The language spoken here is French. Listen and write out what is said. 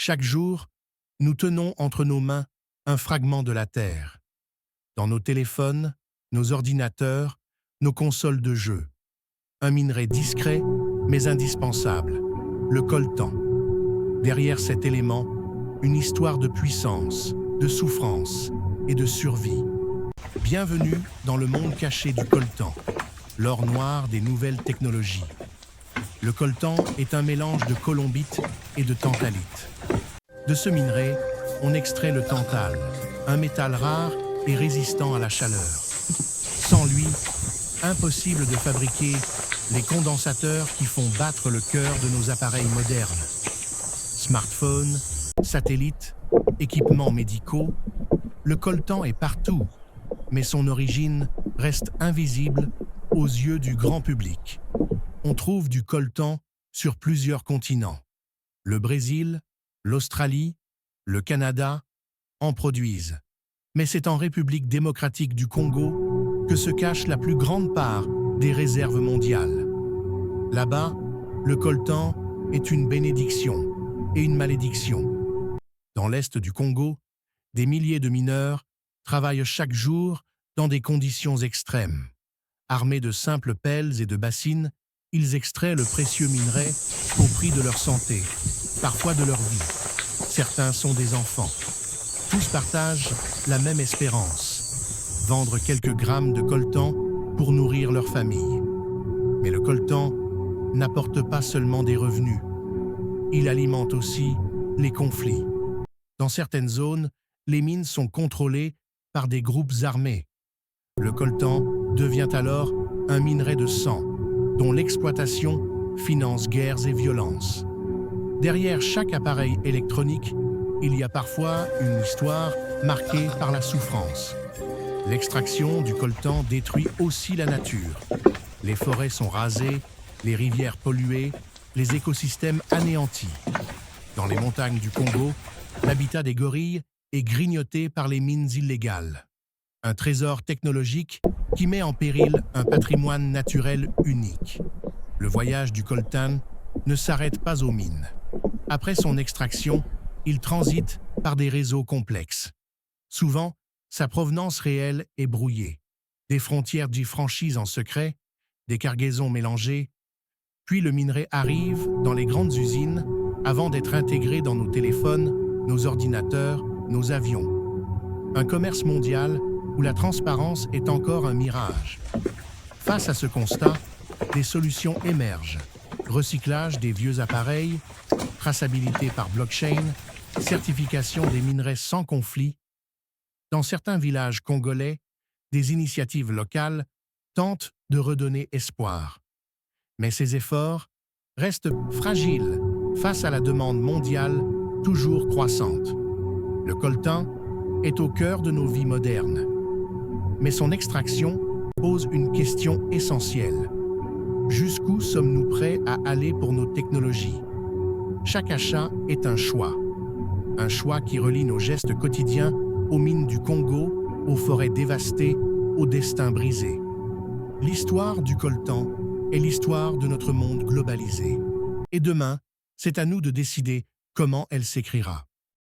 Chaque jour, nous tenons entre nos mains un fragment de la Terre. Dans nos téléphones, nos ordinateurs, nos consoles de jeux. Un minerai discret, mais indispensable, le coltan. Derrière cet élément, une histoire de puissance, de souffrance et de survie. Bienvenue dans le monde caché du coltan, l'or noir des nouvelles technologies. Le coltan est un mélange de colombite et de tantalite. De ce minerai, on extrait le tantal, un métal rare et résistant à la chaleur. Sans lui, impossible de fabriquer les condensateurs qui font battre le cœur de nos appareils modernes. Smartphones, satellites, équipements médicaux, le coltan est partout, mais son origine reste invisible aux yeux du grand public. On trouve du coltan sur plusieurs continents. Le Brésil, l'Australie, le Canada en produisent. Mais c'est en République démocratique du Congo que se cache la plus grande part des réserves mondiales. Là-bas, le coltan est une bénédiction et une malédiction. Dans l'est du Congo, des milliers de mineurs travaillent chaque jour dans des conditions extrêmes. Armés de simples pelles et de bassines, ils extraient le précieux minerai au prix de leur santé, parfois de leur vie. Certains sont des enfants. Tous partagent la même espérance, vendre quelques grammes de coltan pour nourrir leur famille. Mais le coltan n'apporte pas seulement des revenus, il alimente aussi les conflits. Dans certaines zones, les mines sont contrôlées par des groupes armés. Le coltan devient alors un minerai de sang, dont l'exploitation finance guerres et violences. Derrière chaque appareil électronique, il y a parfois une histoire marquée par la souffrance. L'extraction du coltan détruit aussi la nature. Les forêts sont rasées, les rivières polluées, les écosystèmes anéantis. Dans les montagnes du Congo, l'habitat des gorilles est grignoté par les mines illégales. Un trésor technologique qui met en péril un patrimoine naturel unique. Le voyage du coltan ne s'arrête pas aux mines. Après son extraction, il transite par des réseaux complexes. Souvent, sa provenance réelle est brouillée. Des frontières d'y franchies en secret, des cargaisons mélangées, puis le minerai arrive dans les grandes usines avant d'être intégré dans nos téléphones, nos ordinateurs, nos avions. Un commerce mondial où la transparence est encore un mirage. Face à ce constat, des solutions émergent. Recyclage des vieux appareils, traçabilité par blockchain, certification des minerais sans conflit. Dans certains villages congolais, des initiatives locales tentent de redonner espoir. Mais ces efforts restent fragiles face à la demande mondiale toujours croissante. Le coltan est au cœur de nos vies modernes. Mais son extraction pose une question essentielle. Jusqu'où sommes-nous prêts à aller pour nos technologies? Chaque achat est un choix qui relie nos gestes quotidiens aux mines du Congo, aux forêts dévastées, aux destins brisés. L'histoire du coltan est l'histoire de notre monde globalisé. Et demain, c'est à nous de décider comment elle s'écrira.